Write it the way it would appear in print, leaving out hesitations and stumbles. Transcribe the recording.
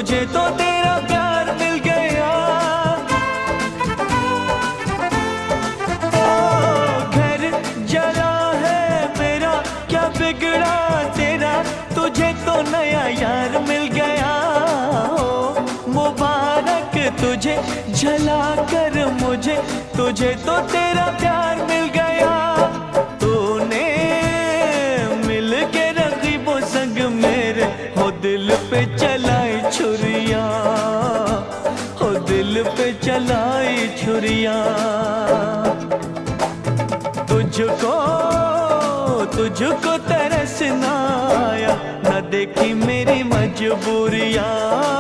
तुझे तो तेरा प्यार मिल गया। ओ घर जला है मेरा, क्या बिगड़ा तेरा, तुझे तो नया यार मिल गया। ओ मुबारक तुझे जला कर मुझे, तुझे तो तेरा प्यार मिल गया। तूने मिल के रकीबों संग मेरे हो दिल पे चलाई छुरियां, हो दिल पे चलाई छुरियां। तुझको तुझको तरस ना आया, न देखी मेरी मजबूरियां।